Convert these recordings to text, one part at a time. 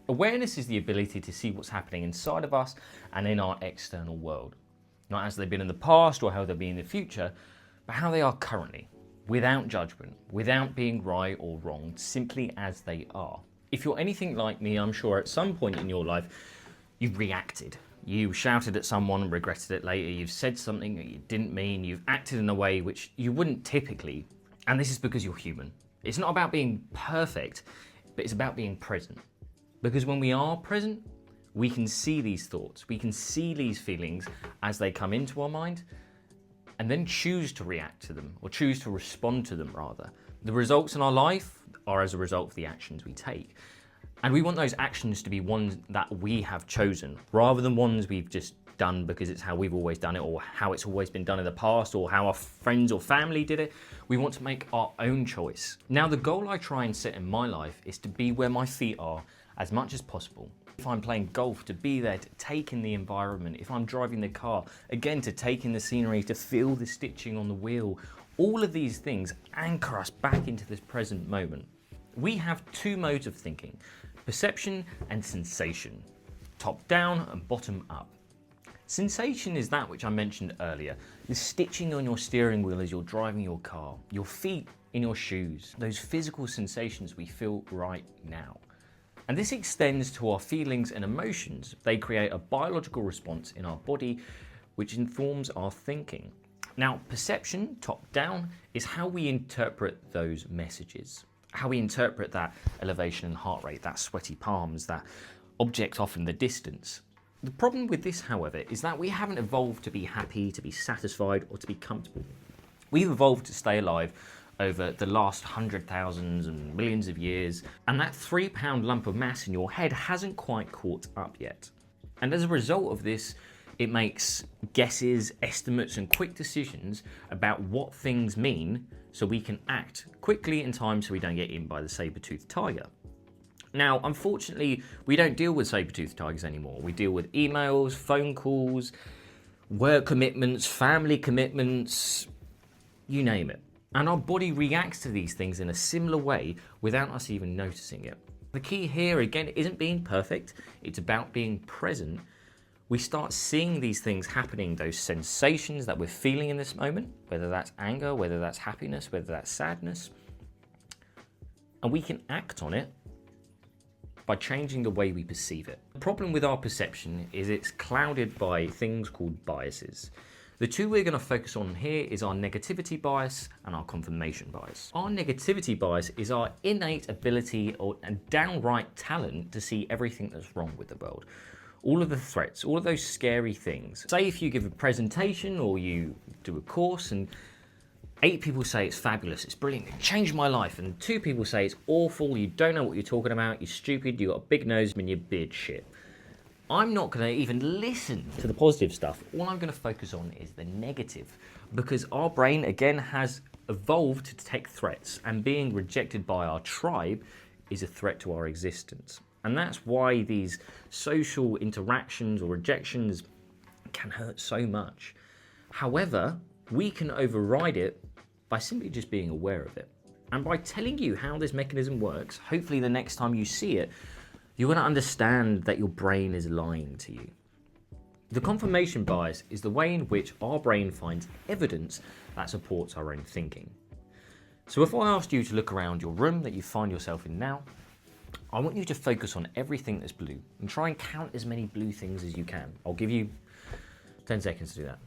Awareness is the ability to see what's happening inside of us and in our external world. Not as they've been in the past or how they'll be in the future, but how they are currently, without judgment, without being right or wrong, simply as they are. If you're anything like me, I'm sure at some point in your life, you've reacted. You shouted at someone and regretted it later. You've said something that you didn't mean. You've acted in a way which you wouldn't typically. And this is because you're human. It's not about being perfect, but it's about being present. Because when we are present, we can see these thoughts. We can see these feelings as they come into our mind and then choose to react to them, or choose to respond to them rather. The results in our life are as a result of the actions we take. And we want those actions to be ones that we have chosen, rather than ones we've just done because it's how we've always done it, or how it's always been done in the past, or how our friends or family did it. We want to make our own choice. Now, the goal I try and set in my life is to be where my feet are as much as possible. If I'm playing golf, to be there, to take in the environment. If I'm driving the car, again, to take in the scenery, to feel the stitching on the wheel. All of these things anchor us back into this present moment. We have two modes of thinking: perception and sensation, top down and bottom up. Sensation is that which I mentioned earlier, the stitching on your steering wheel as you're driving your car, your feet in your shoes, those physical sensations we feel right now. And this extends to our feelings and emotions. They create a biological response in our body, which informs our thinking. Now, perception, top down, is how we interpret those messages, how we interpret that elevation in heart rate, that sweaty palms, that object off in the distance. The problem with this, however, is that we haven't evolved to be happy, to be satisfied, or to be comfortable. We've evolved to stay alive over the last 100,000 and millions of years, and that 3-pound lump of mass in your head hasn't quite caught up yet. And as a result of this, it makes guesses, estimates, and quick decisions about what things mean so we can act quickly in time so we don't get eaten by the saber-toothed tiger. Now, unfortunately, we don't deal with saber-toothed tigers anymore. We deal with emails, phone calls, work commitments, family commitments, you name it. And our body reacts to these things in a similar way without us even noticing it. The key here, again, isn't being perfect. It's about being present. We start seeing these things happening, those sensations that we're feeling in this moment, whether that's anger, whether that's happiness, whether that's sadness. And we can act on it by changing the way we perceive it. The problem with our perception is it's clouded by things called biases. The two we're going to focus on here is our negativity bias and our confirmation bias. Our negativity bias is our innate ability and downright talent to see everything that's wrong with the world. All of the threats, all of those scary things. Say if you give a presentation or you do a course and 8 people say it's fabulous, it's brilliant, it changed my life, and 2 people say it's awful, you don't know what you're talking about, you're stupid, you got a big nose and your beard shit. I'm not going to even listen to the positive stuff. All I'm going to focus on is the negative, because our brain, again, has evolved to take threats, and being rejected by our tribe is a threat to our existence. And that's why these social interactions or rejections can hurt so much. However, we can override it by simply just being aware of it. And by telling you how this mechanism works, hopefully the next time you see it, you're going to understand that your brain is lying to you. The confirmation bias is the way in which our brain finds evidence that supports our own thinking. So if I asked you to look around your room that you find yourself in now, I want you to focus on everything that's blue and try and count as many blue things as you can. I'll give you 10 seconds to do that.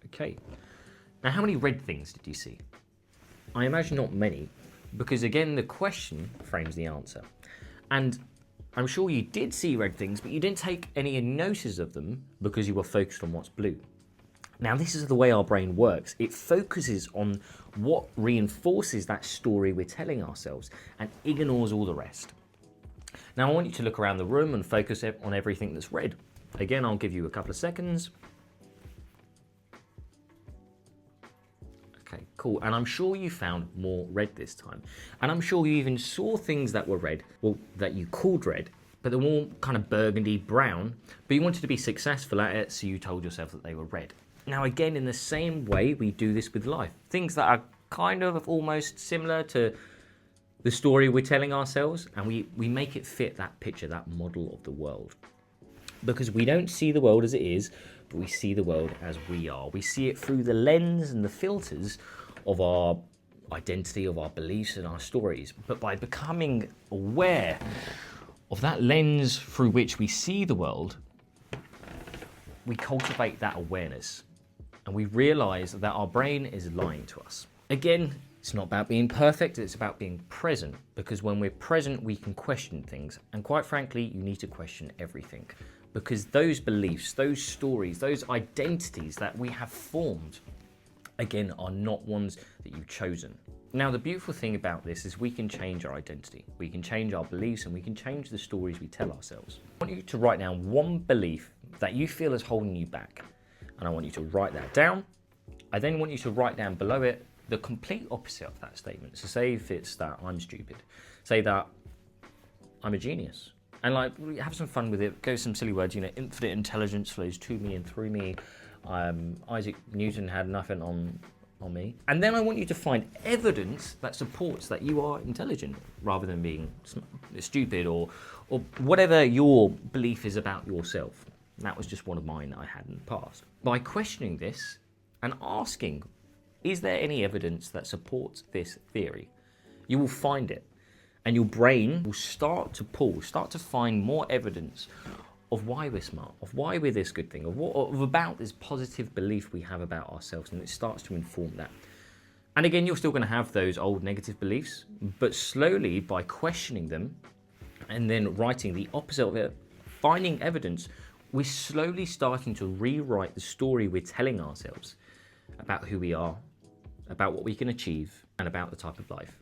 Okay. Now, how many red things did you see? I imagine not many, because again, the question frames the answer. And I'm sure you did see red things, but you didn't take any notice of them because you were focused on what's blue. Now, this is the way our brain works. It focuses on what reinforces that story we're telling ourselves and ignores all the rest. Now, I want you to look around the room and focus on everything that's red. Again, I'll give you a couple of seconds. Okay, cool. And I'm sure you found more red this time. And I'm sure you even saw things that were red, well, that you called red, but they're all kind of burgundy brown, but you wanted to be successful at it, so you told yourself that they were red. Now, again, in the same way, we do this with life. Things that are kind of almost similar to the story we're telling ourselves, and we make it fit that picture, that model of the world. Because we don't see the world as it is, but we see the world as we are. We see it through the lens and the filters of our identity, of our beliefs and our stories. But by becoming aware of that lens through which we see the world, we cultivate that awareness and we realize that our brain is lying to us. Again, it's not about being perfect, it's about being present, because when we're present, we can question things. And quite frankly, you need to question everything, because those beliefs, those stories, those identities that we have formed, again, are not ones that you've chosen. Now, the beautiful thing about this is we can change our identity, we can change our beliefs, and we can change the stories we tell ourselves. I want you to write down one belief that you feel is holding you back, and I want you to write that down. I then want you to write down below it the complete opposite of that statement. So say if it's that I'm stupid, say that I'm a genius. And like, have some fun with it, go some silly words, infinite intelligence flows to me and through me. Isaac Newton had nothing on me. And then I want you to find evidence that supports that you are intelligent rather than being stupid or whatever your belief is about yourself. That was just one of mine that I had in the past. By questioning this and asking, is there any evidence that supports this theory? You will find it. And your brain will start to find more evidence of why we're smart, of why we're this good thing, of about this positive belief we have about ourselves, and it starts to inform that. And again, you're still going to have those old negative beliefs, but slowly, by questioning them and then writing the opposite of it, finding evidence, we're slowly starting to rewrite the story we're telling ourselves about who we are, about what we can achieve, and about the type of life